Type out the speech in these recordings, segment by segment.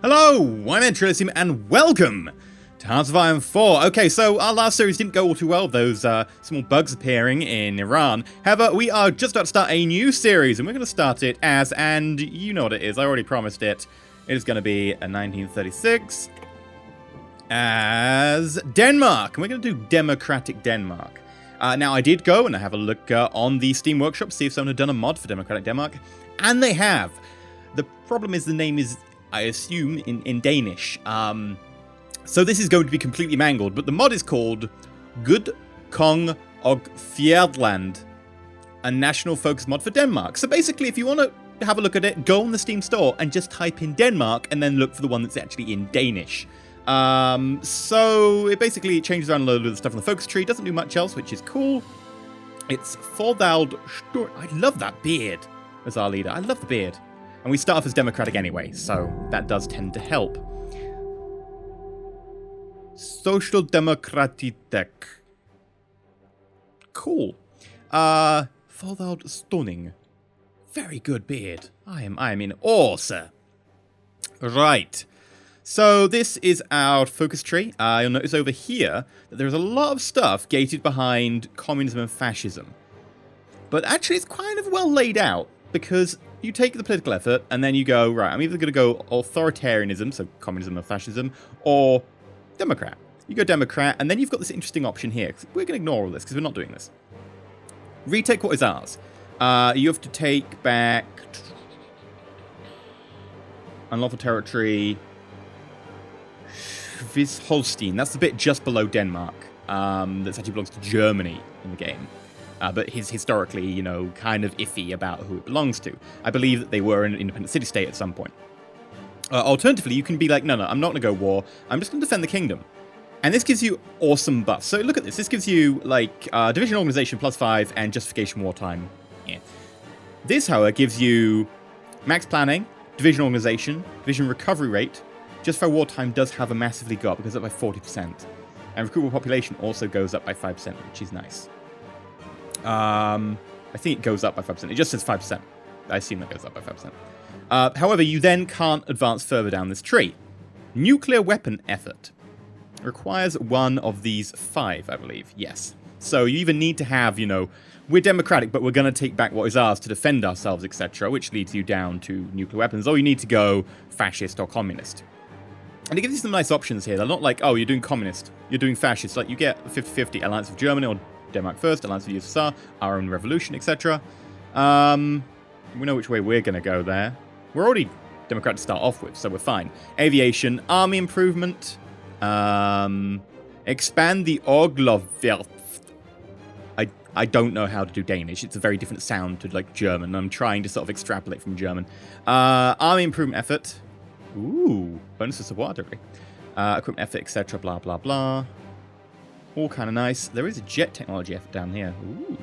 Hello, I'm EnterElysium and welcome to Hearts of Iron 4. Okay, so our last series didn't go all too well, those small bugs appearing in Iran. However, we are just about to start a new series, and we're going to start it as, and you know what it is, I already promised it. It is going to be a 1936 as Denmark, and we're going to do Democratic Denmark. Now, I did go and I have a look on the Steam Workshop, see if someone had done a mod for Democratic Denmark, and they have. The problem is the name is, I assume, in Danish. So this is going to be completely mangled, but the mod is called Good Kong og Fjerland, a national focus mod for Denmark. So basically, if you want to have a look at it, go on the Steam store and just type in Denmark and then look for the one that's actually in Danish. So it basically changes around a load of the stuff on the focus tree, doesn't do much else, which is cool. It's Forthald Stor. I love that beard as our leader. I love the beard. And we start off as democratic anyway, so that does tend to help. Social Democratic. Cool. Forthald Stunning. Very good beard. I am in awe, sir. Right. So this is our focus tree. You'll notice over here that there's a lot of stuff gated behind communism and fascism. But actually it's kind of well laid out, because you take the political effort and then you go, right, I'm either going to go authoritarianism, so communism or fascism, or Democrat. You go Democrat, and then you've got this interesting option here. We're going to ignore all this because we're not doing this. Retake what is ours. You have to take back unlawful territory. Holstein. That's the bit just below Denmark. That actually belongs to Germany in the game. But is historically, you know, kind of iffy about who it belongs to. I believe that they were an independent city-state at some point. Alternatively, you can be like, no, I'm not going to go war. I'm just going to defend the kingdom. And this gives you awesome buffs. So look at this. This gives you, like, division organization +5 and justification wartime. Yeah. This, however, gives you max planning, division organization, division recovery rate. Justify wartime does have a massively go up. It goes up by 40%. And recruitable population also goes up by 5%, which is nice. I think it goes up by 5%. It just says 5%. I assume that goes up by 5%. However, you then can't advance further down this tree. Nuclear weapon effort requires one of these 5, I believe. Yes. So you even need to have, you know, we're democratic, but we're going to take back what is ours to defend ourselves, etc., which leads you down to nuclear weapons. Or you need to go fascist or communist. And it gives you some nice options here. They're not like, oh, you're doing communist, you're doing fascist. Like, you get 50-50 alliance with Germany or Denmark first, alliance with USSR, our own revolution, etc. We know which way we're going to go there. We're already democratic to start off with, so we're fine. Aviation, army improvement, expand the Orglovwerft. I don't know how to do Danish. It's a very different sound to, like, German. I'm trying to sort of extrapolate from German. Army improvement effort. Ooh, bonuses to what? Equipment effort, etc. Blah, blah, blah. All kind of nice. There is a jet technology effort down here. Ooh.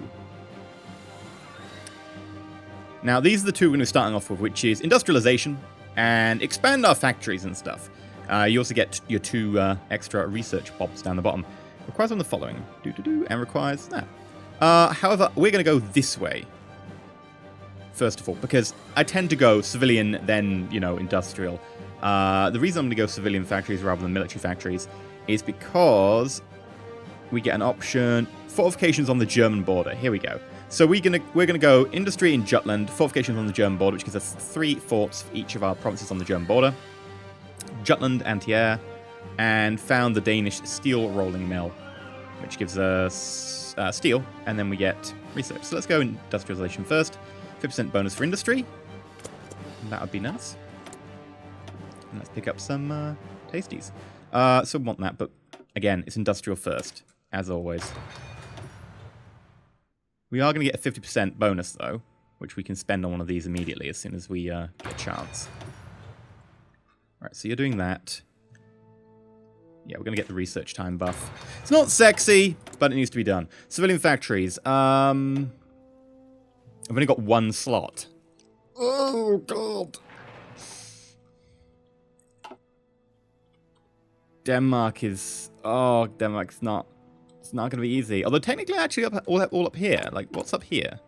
Now, these are the two we're going to be starting off with, which is industrialization and expand our factories and stuff. You also get your 2 extra research pops down the bottom. Requires on the following. And requires that. However, we're going to go this way. First of all, because I tend to go civilian, then, you know, industrial. The reason I'm going to go civilian factories rather than military factories is because we get an option, fortifications on the German border. Here we go. So we're gonna go industry in Jutland, fortifications on the German border, which gives us 3 forts for each of our provinces on the German border. Jutland, anti-air, and found the Danish steel rolling mill, which gives us steel, and then we get research. So let's go industrialization first. 50% bonus for industry. That would be nice. And let's pick up some tasties. So we want that, but again, it's industrial first, as always. We are going to get a 50% bonus, though, which we can spend on one of these immediately as soon as we get a chance. Right, so you're doing that. Yeah, we're going to get the research time buff. It's not sexy, but it needs to be done. Civilian factories. I've only got 1 slot. Oh, God. Denmark's not... It's not going to be easy. Although technically, actually, all up here. Like, what's up here?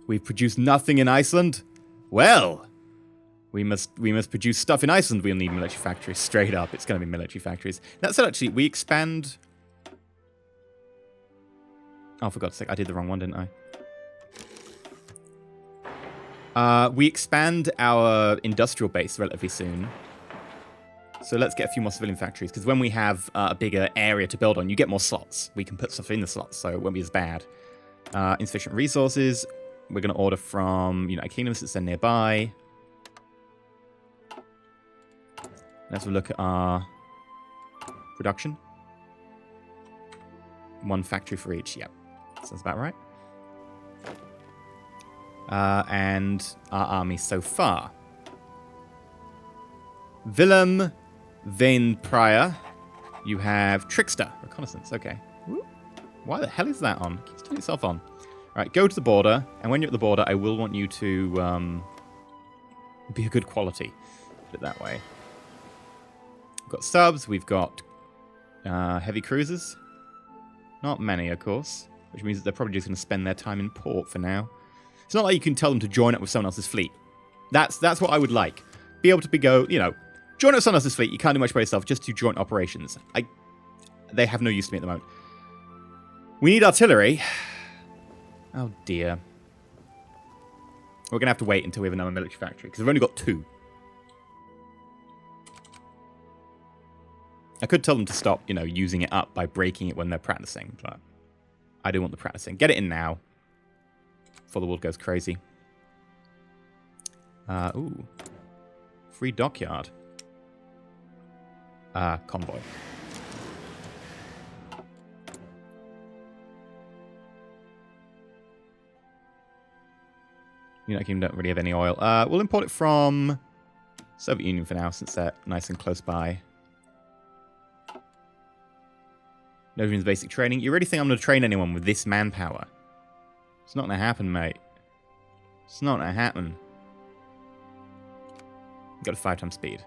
We've produced nothing in Iceland? Well, We must produce stuff in Iceland. We'll need military factories. Straight up, it's going to be military factories. That said, actually, we expand... Oh, for God's sake, I did the wrong one, didn't I? We expand our industrial base relatively soon. So let's get a few more civilian factories, because when we have a bigger area to build on, you get more slots. We can put stuff in the slots, so it won't be as bad. Insufficient resources. We're going to order from United Kingdom since they're nearby. Let's have a look at our production. 1 factory for each. Yep, sounds about right. And our army so far. Willem Vane Prior. You have Trickster. Reconnaissance, okay. Woo. Why the hell is that on? It keeps turning itself on. Alright, go to the border. And when you're at the border, I will want you to be a good quality. Put it that way. We've got subs. We've got heavy cruisers. Not many, of course. Which means that they're probably just going to spend their time in port for now. It's not like you can tell them to join up with someone else's fleet. That's what I would like. Be able to go, join up with someone else's fleet. You can't do much by yourself. Just do joint operations. They have no use to me at the moment. We need artillery. Oh, dear. We're going to have to wait until we have another military factory, because we've only got 2. I could tell them to stop, using it up by breaking it when they're practicing, but I do want the practicing. Get it in now, before the world goes crazy. Ooh. Free dockyard. Convoy. United Kingdom don't really have any oil. We'll import it from Soviet Union for now, since they're nice and close by. No dreams basic training. You really think I'm going to train anyone with this manpower? It's not going to happen, mate. It's not going to happen. Got a 5 times speed.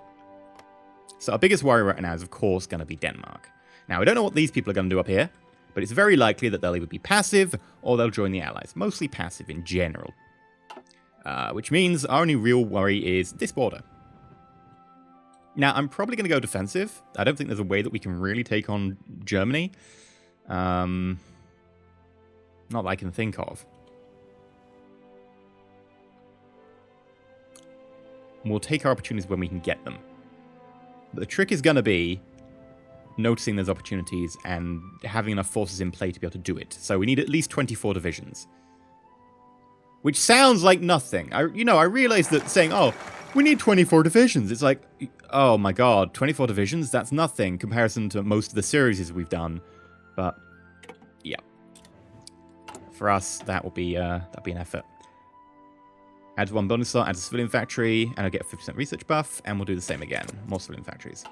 So our biggest worry right now is, of course, going to be Denmark. Now, I don't know what these people are going to do up here, but it's very likely that they'll either be passive or they'll join the Allies. Mostly passive in general. Which means our only real worry is this border. Now, I'm probably going to go defensive. I don't think there's a way that we can really take on Germany. Not that I can think of. We'll take our opportunities when we can get them. But the trick is going to be noticing those opportunities and having enough forces in play to be able to do it. So we need at least 24 divisions. Which sounds like nothing. I realize that saying, oh, we need 24 divisions. It's like, oh my god, 24 divisions? That's nothing in comparison to most of the series we've done. But, yeah. For us, that'll be an effort. Add 1 bonus slot, add a civilian factory, and I'll get a 50% research buff, and we'll do the same again. More civilian factories.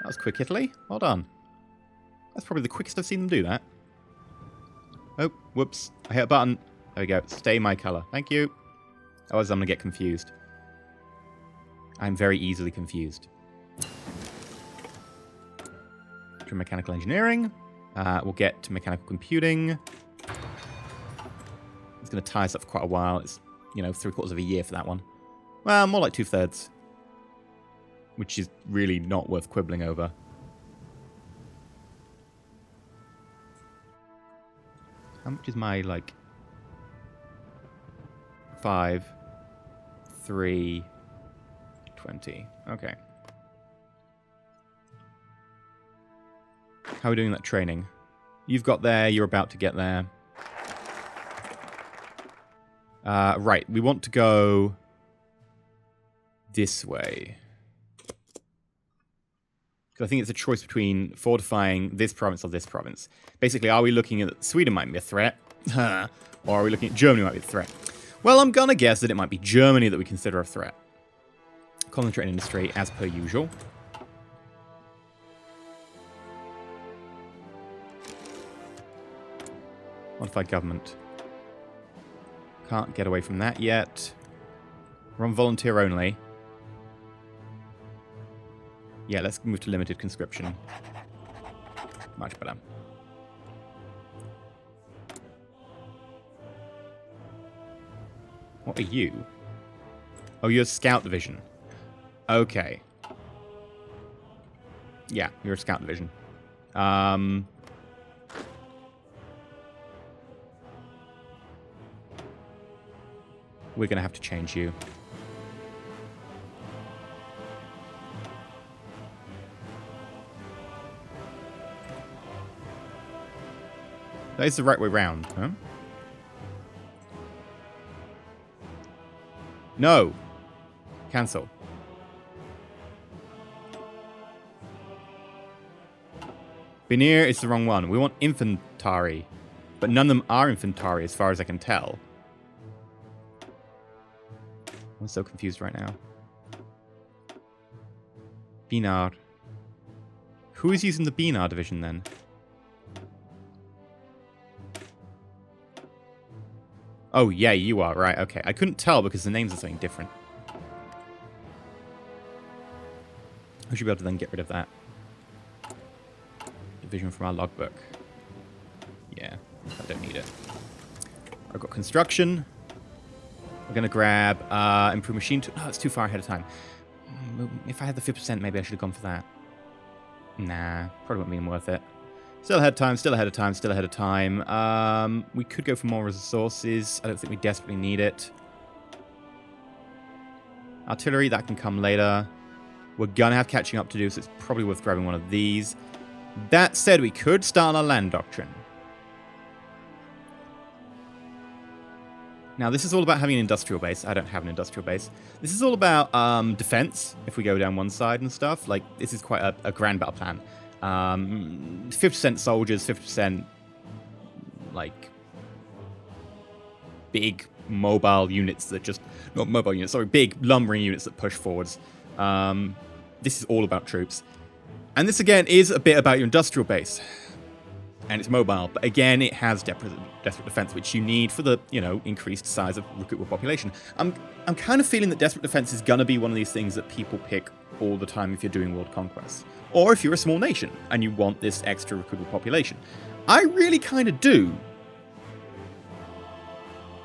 That was quick, Italy. Well done. That's probably the quickest I've seen them do that. Oh, whoops. I hit a button. There we go. Stay my color. Thank you. Otherwise, I'm going to get confused. I'm very easily confused. To mechanical engineering. We'll get to mechanical computing. It's going to tie us up for quite a while. It's, 3/4 of a year for that one. Well, more like 2/3. Which is really not worth quibbling over. How much is my, 5, 3, 20. Okay. How are we doing that training? You've got there, you're about to get there. Right, we want to go this way. Because I think it's a choice between fortifying this province or this province. Basically, are we looking at Sweden might be a threat? Or are we looking at Germany might be a threat? Well, I'm going to guess that it might be Germany that we consider a threat. Concentrate industry, as per usual. Modified government. Can't get away from that yet. We're on volunteer only. Yeah, let's move to limited conscription. Much better. What are you? Oh, you're a scout division. Okay. Yeah, you're a scout division. We're going to have to change you. That is the right way round, huh? No! Cancel. Veneer is the wrong one. We want infantry. But none of them are infantry as far as I can tell. I'm so confused right now. Benar. Who is using the Benar division then? Oh, yeah, you are. Right, okay. I couldn't tell because the names are something different. I should be able to then get rid of that division from our logbook. Yeah, I don't need it. I've got construction. We're going to grab improve machine tool. No, it's too far ahead of time. If I had the 50%, maybe I should have gone for that. Nah, probably wouldn't be worth it. Still ahead of time, still ahead of time, still ahead of time. We could go for more resources. I don't think we desperately need it. Artillery, that can come later. We're going to have catching up to do, so it's probably worth grabbing one of these. That said, we could start our land doctrine. Now, this is all about having an industrial base. I don't have an industrial base. This is all about defense, if we go down one side and stuff. Like, this is quite a grand battle plan. 50% soldiers, 50% like big mobile units that just not mobile units, sorry, big lumbering units that push forwards. This is all about troops, and this again is a bit about your industrial base, and it's mobile, but again it has desperate defense, which you need for the increased size of recruitable population. I'm kind of feeling that desperate defense is gonna be one of these things that people pick all the time if you're doing world conquest. Or if you're a small nation and you want this extra recruitable population. I really kind of do.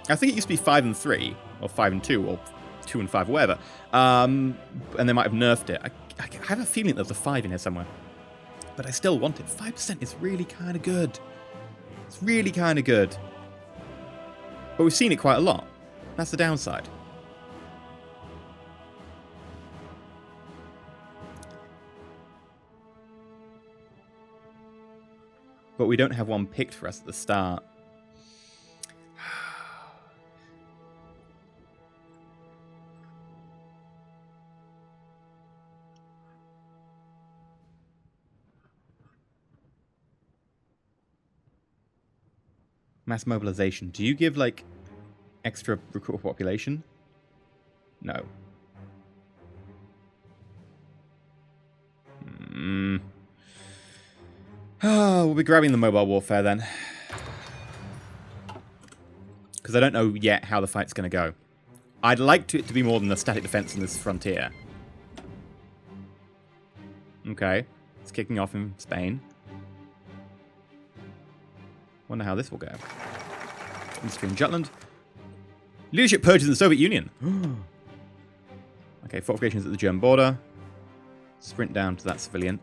I think it used to be 5 and 3, or 5 and 2, or 2 and 5, or whatever. And they might have nerfed it. I have a feeling there's a 5 in here somewhere. But I still want it. 5% is really kind of good. It's really kind of good. But we've seen it quite a lot. That's the downside. But we don't have one picked for us at the start. Mass mobilization. Do you give, like, extra recruitable population? No. Oh, we'll be grabbing the mobile warfare then. Because I don't know yet how the fight's going to go. I'd like it to be more than the static defense in this frontier. Okay. It's kicking off in Spain. Wonder how this will go. Industry in Jutland. Leadership purges in the Soviet Union. Okay, fortifications at the German border. Sprint down to that civilian.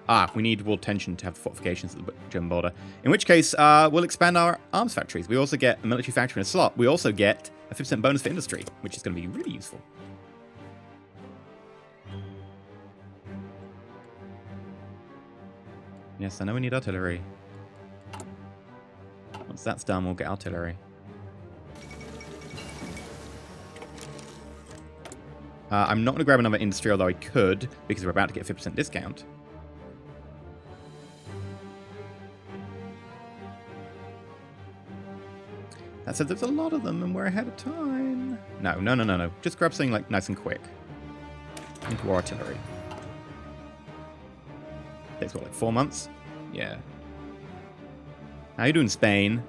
Ah, we need world tension to have the fortifications at the German border. In which case, we'll expand our arms factories. We also get a military factory in a slot. We also get a 50% bonus for industry, which is going to be really useful. Yes, I know we need artillery. Once that's done, we'll get artillery. I'm not going to grab another industry, although I could, because we're about to get a 50% discount. That said, there's a lot of them, and we're ahead of time. No. Just grab something like nice and quick. Into artillery. Takes what, like 4 months? Yeah. How you doing, Spain?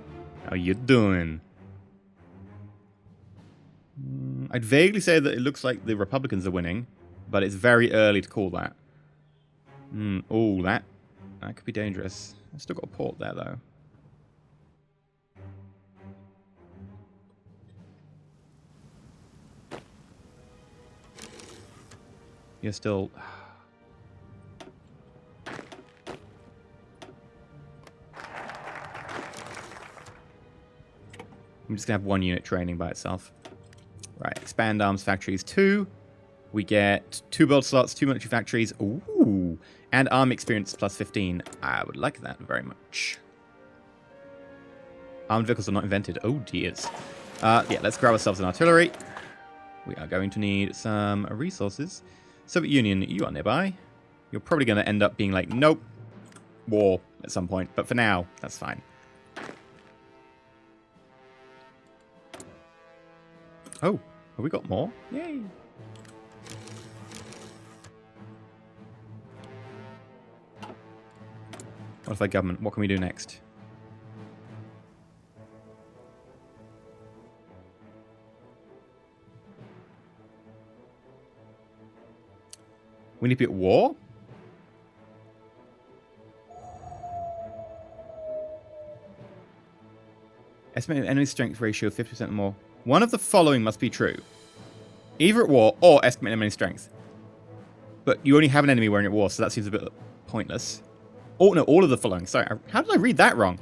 How you doing? I'd vaguely say that it looks like the Republicans are winning, but it's very early to call that. Oh, that could be dangerous. I've still got a port there, though. You're still... I'm just going to have one unit training by itself. Right, expand arms factories 2. We get 2 build slots, 2 military factories. Ooh. And army experience plus 15. I would like that very much. Armed vehicles are not invented. Oh, dears. Yeah, let's grab ourselves an artillery. We are going to need some resources. Soviet Union, you are nearby. You're probably going to end up being like, nope, war at some point. But for now, that's fine. Oh, have we got more? Yay. What if I government? What can we do next? We need to be at war? Estimated enemy strength ratio 50% more. One of the following must be true. Either at war or estimate enemy strength. But you only have an enemy when you're at war, so that seems a bit pointless. Oh, no, all of the following. Sorry, how did I read that wrong?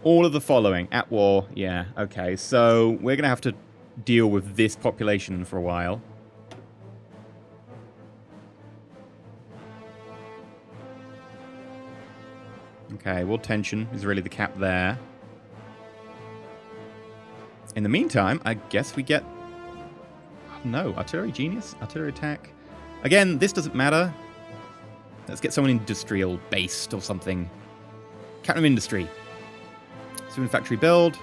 All of the following. At war. Yeah, okay. So we're going to have to deal with this population for a while. Okay, world tension is really the cap there. In the meantime, I guess we get... No, artillery genius, artillery attack. Again, this doesn't matter. Let's get someone industrial based or something. Captain of industry. Student factory build.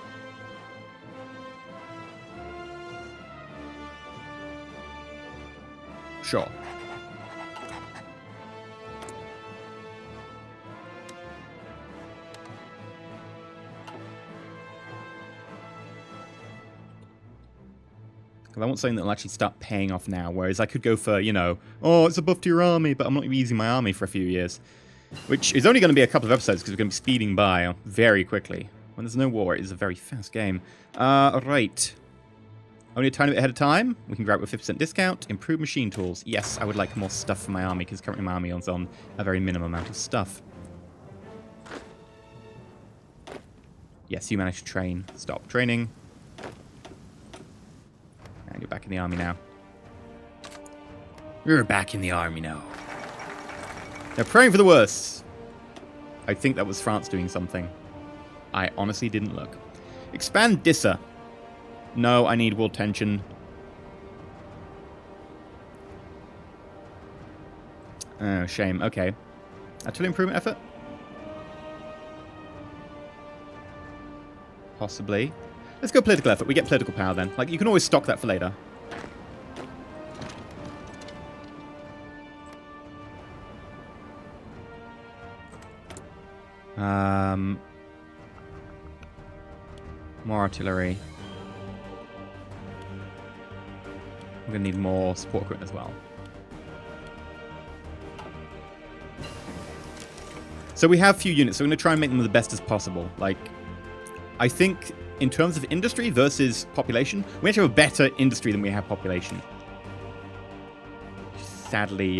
Sure. I want something that will actually start paying off now, whereas I could go for, you know, oh, it's a buff to your army, but I'm not going to be using my army for a few years. Which is only going to be a couple of episodes, because we're going to be speeding by very quickly. When there's no war, it is a very fast game. Right. Only a tiny bit ahead of time. We can grab it with 50% discount. Improve machine tools. Yes, I would like more stuff for my army, because currently my army is on a very minimum amount of stuff. Yes, you managed to train. Stop training. And you're back in the army now. You're back in the army now. They're praying for the worst. I think that was France doing something. I honestly didn't look. Expand Dissa. No, I need world tension. Oh, shame. Okay. Artillery improvement effort? Possibly. Let's go political effort. We get political power then. Like, you can always stock that for later. More artillery. We're going to need more support equipment as well. So we have few units, so we're going to try and make them the best as possible. Like, I think... in terms of industry versus population, we actually have a better industry than we have population. Sadly,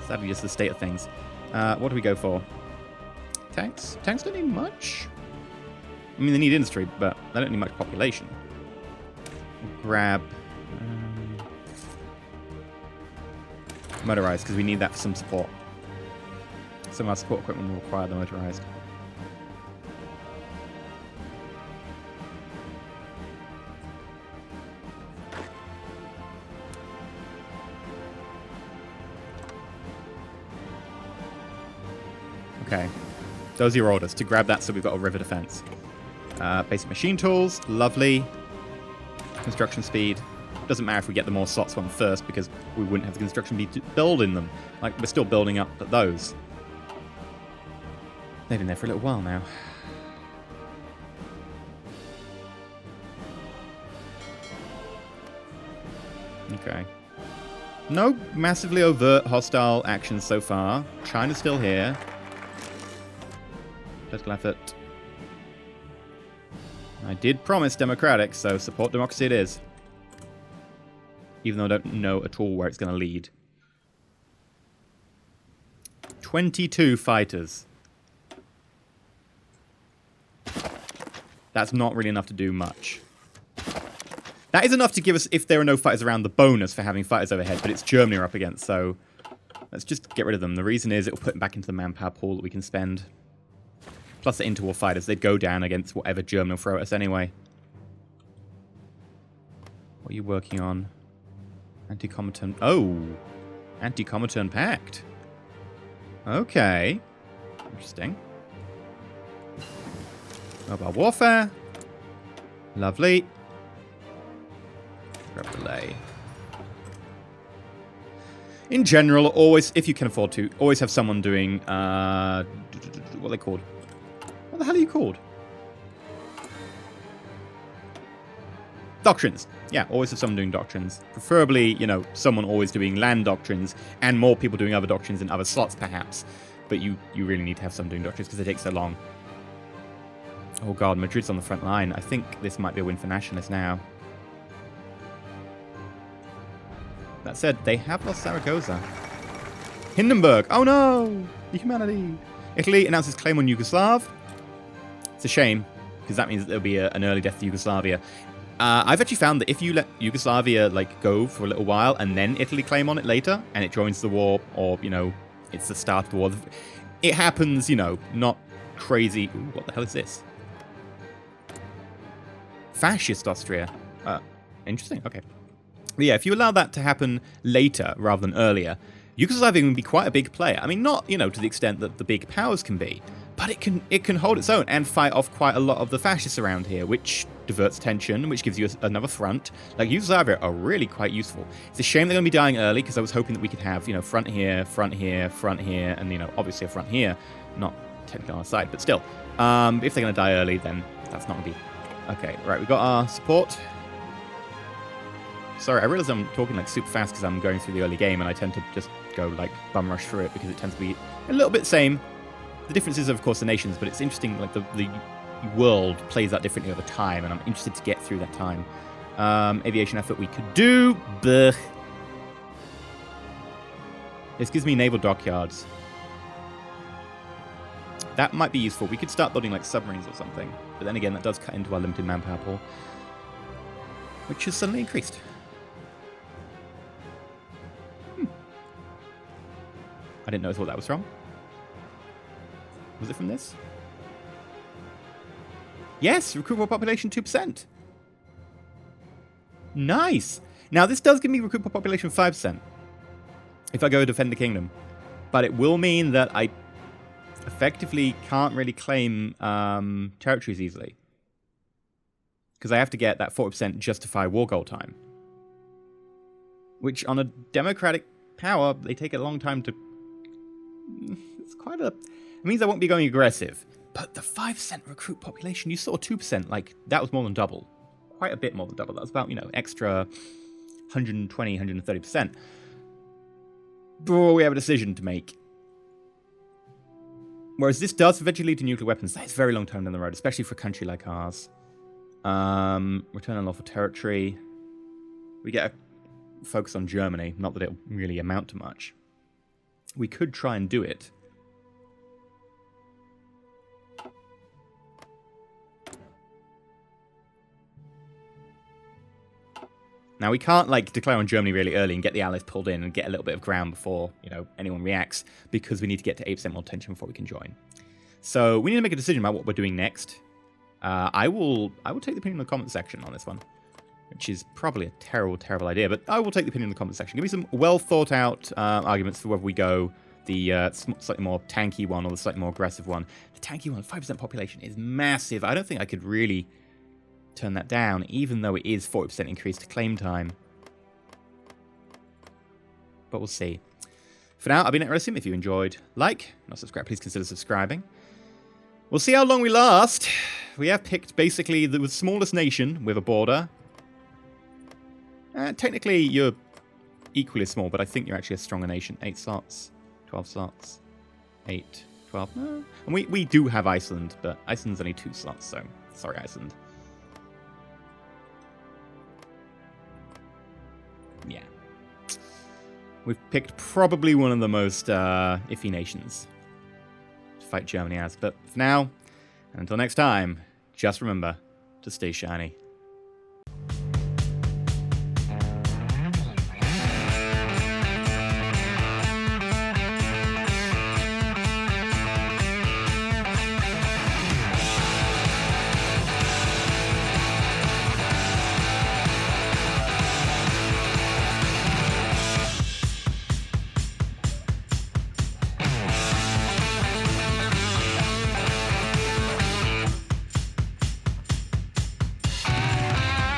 sadly just the state of things. What do we go for? Tanks? Tanks don't need much. I mean, they need industry, but they don't need much population. We'll grab... motorized, because we need that for some support. Some of our support equipment will require the motorized. Okay, those are your orders. To grab that so we've got a river defense. Basic machine tools, lovely. Construction speed. Doesn't matter if we get the more slots one first because we wouldn't have the construction speed to build in them. Like, we're still building up those. They've been there for a little while now. Okay. No massively overt hostile actions so far. China's still here. Political effort. I did promise democratic, so support democracy it is. even though I don't know at all where it's going to lead. 22 fighters. That's not really enough to do much. That is enough to give us, if there are no fighters around, the bonus for having fighters overhead, but it's Germany we're up against, so let's just get rid of them. The reason is it will put them back into the manpower pool that we can spend. Plus the interwar fighters, they'd go down against whatever German will throw at us anyway. What are you working on? Anti-Comiton. Oh! Anti-Comiton Pact. Okay. Interesting. Mobile warfare. Lovely. Grab delay. In general, always, if you can afford to, always have someone doing, what are they called? What the hell are you called? Doctrines. Yeah, always have someone doing doctrines. Preferably, you know, someone always doing land doctrines and more people doing other doctrines in other slots, perhaps. But you really need to have someone doing doctrines because they take so long. Oh god, Madrid's on the front line. I think this might be a win for Nationalists now. That said, they have lost Zaragoza. Hindenburg. Oh no! The humanity. Italy announces claim on Yugoslav. It's a shame, because that means that there'll be an early death to Yugoslavia. I've actually found that if you let Yugoslavia go for a little while and then Italy claim on it later and it joins the war, or, you know, it's the start of the war, it happens, you know, not crazy. Ooh, what the hell is this? Fascist Austria. Interesting. Okay. But yeah, if you allow that to happen later rather than earlier, Yugoslavia can be quite a big player. I mean, not, you know, to the extent that the big powers can be, but it can hold its own and fight off quite a lot of the fascists around here, which diverts tension, which gives you another front. Like, Yugoslavia are really quite useful. It's a shame they're going to be dying early, because I was hoping that we could have, you know, front here, front here, front here, and, you know, obviously a front here. Not technically on our side, but still. If they're going to die early, then that's not going to be... Okay, right, we've got our support. Sorry, I realize I'm talking, like, super fast because I'm going through the early game, and I tend to just go, like, bum rush through it, because it tends to be a little bit same. The difference is, of course, the nations, but it's interesting, like, the world plays that differently over time, and I'm interested to get through that time. Aviation effort we could do. Blech. This gives me naval dockyards. That might be useful. We could start building, like, submarines or something. But then again, that does cut into our limited manpower pool, which has suddenly increased. I didn't notice what that was from. Was it from this? Yes, recruitable population 2%. Nice. Now, this does give me recruitable population 5% if I go defend the kingdom. But it will mean that I effectively can't really claim territories easily, because I have to get that 40% justify war goal time, which on a democratic power, they take a long time to... It's quite a... It means I won't be going aggressive. But the 5% recruit population, you saw 2%, like, that was more than double. Quite a bit more than double. That was about, you know, extra 120, 130%. But we have a decision to make. Whereas this does eventually lead to nuclear weapons. That is a very long time down the road, especially for a country like ours. Return on lawful territory. We get a focus on Germany. Not that it'll really amount to much. We could try and do it. Now, we can't, like, declare on Germany really early and get the Allies pulled in and get a little bit of ground before, you know, anyone reacts, because we need to get to 8% more tension before we can join. So we need to make a decision about what we're doing next. I will take the opinion in the comment section on this one, which is probably a terrible, terrible idea, but I will take the opinion in the comment section. Give me some well-thought-out arguments for whether we go the slightly more tanky one or the slightly more aggressive one. The tanky one, 5% population, is massive. I don't think I could really turn that down, even though it is 40% increase to claim time. But we'll see. For now, I've been EnterElysium. If you enjoyed, like, not subscribe, please consider subscribing. We'll see how long we last. We have picked basically the smallest nation with a border. Technically, you're equally small, but I think you're actually a stronger nation. 8 slots, 12 slots, 8, 12. No. And we do have Iceland, but Iceland's only 2 slots, so sorry, Iceland. Yeah. We've picked probably one of the most iffy nations to fight Germany as. But for now, and until next time, just remember to stay shiny.